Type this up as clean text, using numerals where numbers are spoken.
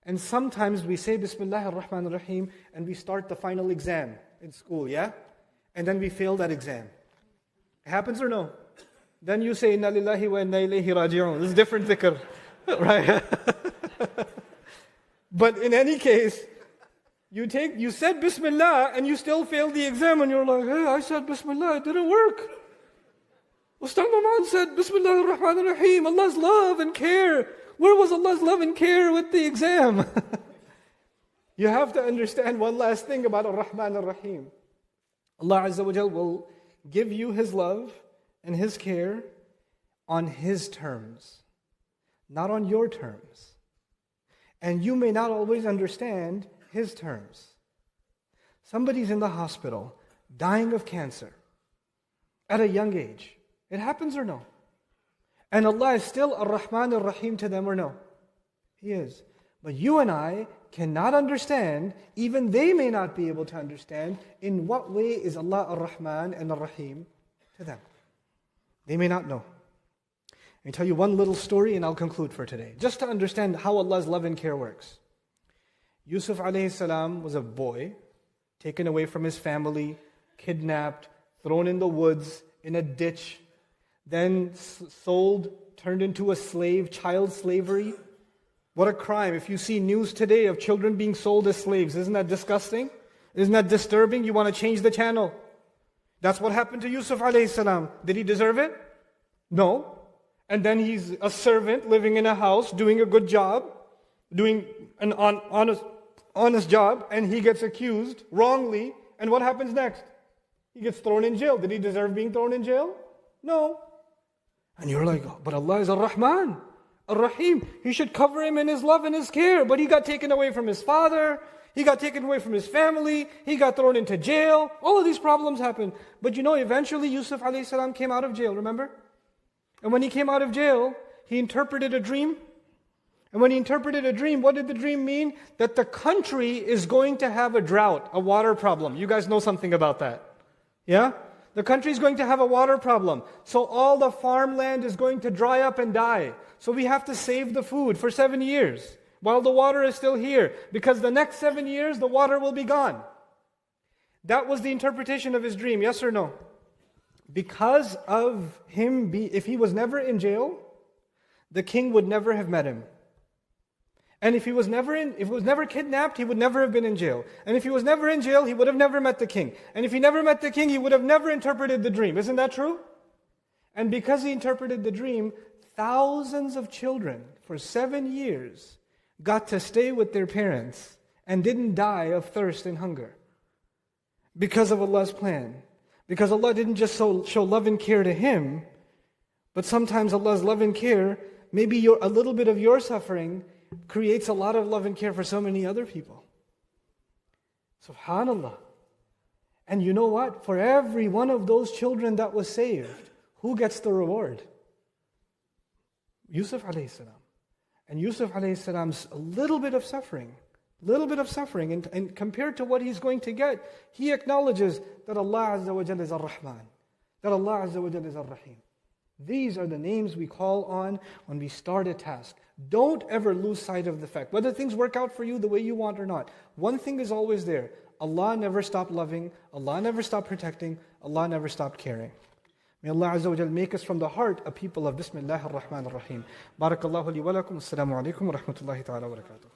And sometimes we say Bismillah ar-Rahman ar-Rahim and we start the final exam in school, yeah? And then we fail that exam. It happens or no? Then you say, Inna lillahi wa inna ilayhi raji'un. This is different dhikr, right? But in any case, you said Bismillah and you still failed the exam and you're like, hey, I said Bismillah, it didn't work. Ustaz Noman said Bismillah ar-Rahman ar-Rahim, Allah's love and care. Where was Allah's love and care with the exam? You have to understand one last thing about ar-Rahman ar-Rahim. Allah Azza wa Jal will give you His love and His care on His terms, not on your terms. And you may not always understand His terms. Somebody's in the hospital, dying of cancer, at a young age. It happens or no? And Allah is still Ar-Rahman Ar-Rahim to them or no? He is. But you and I cannot understand, even they may not be able to understand, in what way is Allah Ar-Rahman and Ar-Rahim to them. They may not know. Let me tell you one little story and I'll conclude for today. Just to understand how Allah's love and care works. Yusuf alayhi salam was a boy, taken away from his family, kidnapped, thrown in the woods, in a ditch, then sold, turned into a slave, child slavery. What a crime. If you see news today of children being sold as slaves, isn't that disgusting? Isn't that disturbing? You want to change the channel. That's what happened to Yusuf alayhi salam. Did he deserve it? No. And then he's a servant living in a house, doing a good job, doing an honest job, and he gets accused wrongly. And what happens next? He gets thrown in jail. Did he deserve being thrown in jail? No. And you're like, oh, but Allah is Ar-Rahman, Ar-Rahim. He should cover him in His love and His care. But he got taken away from his father. He got taken away from his family. He got thrown into jail. All of these problems happened. But you know, eventually Yusuf alayhi salam came out of jail, remember? And when he came out of jail, he interpreted a dream. And when he interpreted a dream, what did the dream mean? That the country is going to have a drought, a water problem. You guys know something about that. Yeah? The country is going to have a water problem. So all the farmland is going to dry up and die. So we have to save the food for 7 years while the water is still here. Because the next 7 years, the water will be gone. That was the interpretation of his dream, yes or no? Because of him, if he was never in jail, the king would never have met him. And if he was never kidnapped, he would never have been in jail. And if he was never in jail, he would have never met the king. And if he never met the king, he would have never interpreted the dream. Isn't that true? And because he interpreted the dream, thousands of children for 7 years got to stay with their parents and didn't die of thirst and hunger. Because of Allah's plan. Because Allah didn't just show love and care to him, but sometimes Allah's love and care, maybe a little bit of your suffering creates a lot of love and care for so many other people. SubhanAllah. And you know what? For every one of those children that was saved, who gets the reward? Yusuf alayhi salam. And Yusuf alayhi salam's a little bit of suffering, and compared to what he's going to get, he acknowledges that Allah Azza wa Jalla is Ar-Rahman, that Allah Azza wa Jalla is Ar-Rahim. These are the names we call on when we start a task. Don't ever lose sight of the fact, whether things work out for you the way you want or not. One thing is always there. Allah never stopped loving, Allah never stopped protecting, Allah never stopped caring. May Allah Azza wa Jal make us from the heart a people of Bismillah ar-Rahman ar-Rahim. Barakallahu li wa lakum. Assalamu alaikum wa rahmatullahi ta'ala wa barakatuh.